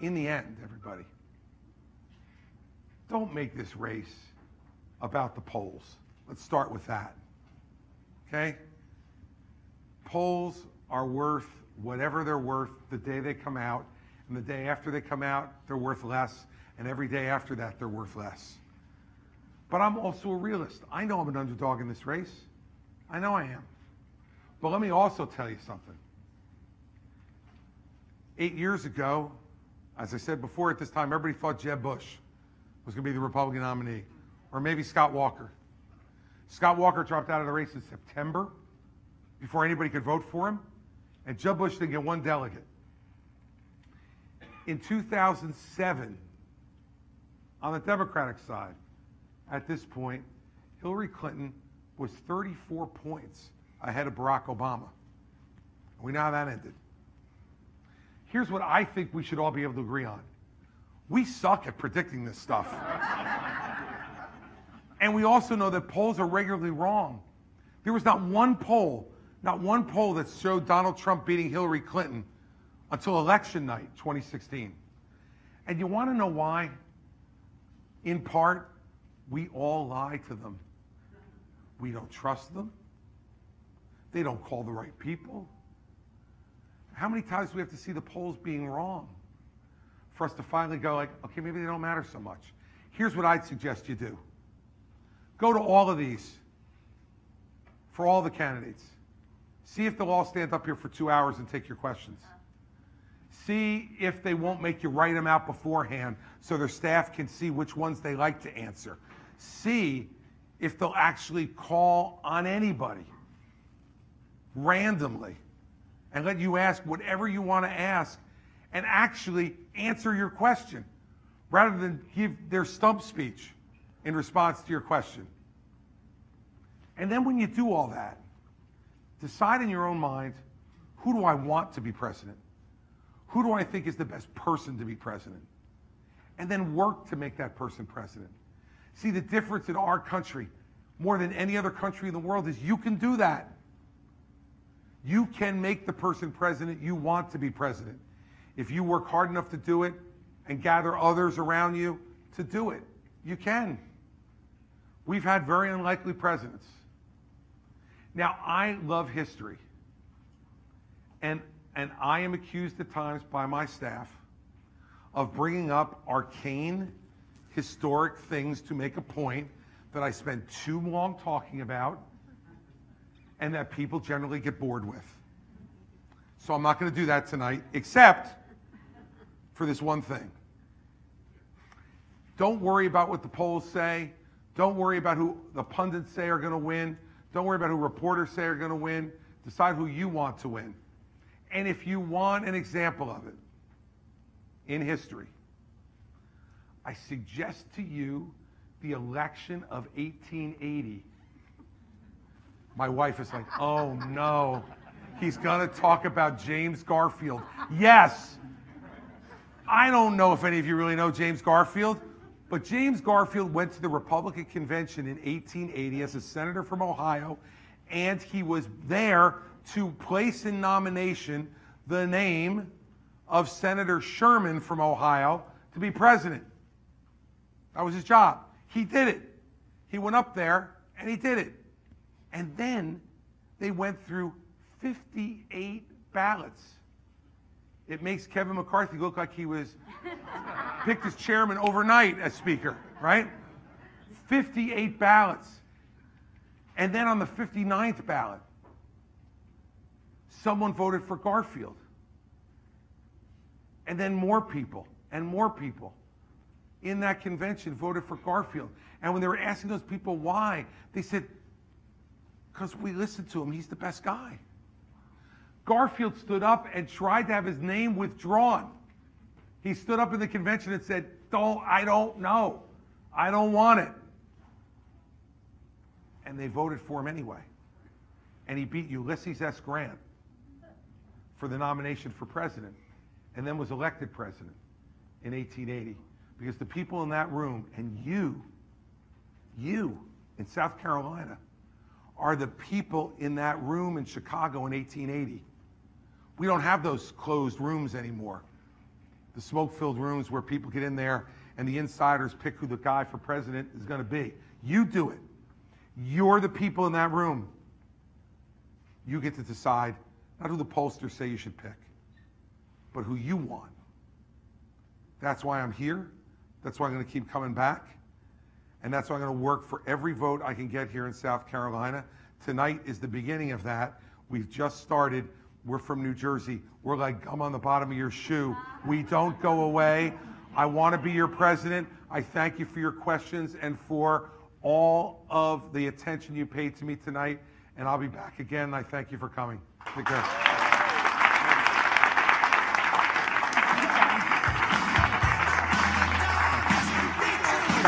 in the end, everybody, don't make this race about the polls. Let's start with that. Okay? Polls are worth whatever they're worth the day they come out, and the day after they come out, they're worth less, and every day after that, they're worth less. But I'm also a realist. I know I'm an underdog in this race. I know I am. But let me also tell you something. 8 years ago, as I said before, at this time, everybody thought Jeb Bush was going to be the Republican nominee, or maybe Scott Walker. Scott Walker dropped out of the race in September before anybody could vote for him, and Jeb Bush didn't get one delegate. In 2007, on the Democratic side, at this point, Hillary Clinton was 34 points ahead of Barack Obama. We know how that ended. Here's what I think we should all be able to agree on. We suck at predicting this stuff. And we also know that polls are regularly wrong. There was not one poll that showed Donald Trump beating Hillary Clinton until election night, 2016. And you want to know why? In part, we all lie to them. We don't trust them. They don't call the right people. How many times do we have to see the polls being wrong for us to finally go like, okay, maybe they don't matter so much? Here's what I'd suggest you do. Go to all of these for all the candidates. See if they'll all stand up here for 2 hours and take your questions. See if they won't make you write them out beforehand so their staff can see which ones they like to answer. See if they'll actually call on anybody randomly and let you ask whatever you want to ask and actually answer your question rather than give their stump speech in response to your question. And then when you do all that, decide in your own mind, who do I want to be president? Who do I think is the best person to be president? And then work to make that person president. See, the difference in our country, more than any other country in the world, is you can do that. You can make the person president you want to be president if you work hard enough to do it and gather others around you to do it. You can. We've had very unlikely presidents. Now, I love history. And I am accused at times by my staff of bringing up arcane, historic things to make a point that I spend too long talking about and that people generally get bored with. So I'm not going to do that tonight, except for this one thing. Don't worry about what the polls say. Don't worry about who the pundits say are going to win. Don't worry about who reporters say are going to win. Decide who you want to win. And if you want an example of it in history, I suggest to you the election of 1880. My wife is like, oh no, he's going to talk about James Garfield. Yes. I don't know if any of you really know James Garfield, but James Garfield went to the Republican convention in 1880 as a senator from Ohio, and he was there to place in nomination the name of Senator Sherman from Ohio to be president. That was his job. He did it. He went up there and he did it. And then they went through 58 ballots. It makes Kevin McCarthy look like he was picked as chairman overnight as speaker, right? 58 ballots. And then on the 59th ballot, someone voted for Garfield. And then more people and more people in that convention voted for Garfield. And when they were asking those people why, they said, because we listened to him, he's the best guy. Garfield stood up and tried to have his name withdrawn. He stood up in the convention and said, I don't know. I don't want it. And they voted for him anyway. And he beat Ulysses S. Grant for the nomination for president, and then was elected president in 1880. Because the people in that room, and you in South Carolina, are the people in that room in Chicago in 1880. We don't have those closed rooms anymore. the smoke-filled rooms where people get in there and the insiders pick who the guy for president is going to be. You do it. You're the people in that room. You get to decide not who the pollsters say you should pick, but who you want. That's why I'm here. That's why I'm going to keep coming back. And that's why I'm going to work for every vote I can get here in South Carolina. Tonight is the beginning of that. We've just started. We're from New Jersey. We're like gum on the bottom of your shoe. We don't go away. I want to be your president. I thank you for your questions and for all of the attention you paid to me tonight. And I'll be back again. I thank you for coming. Take care.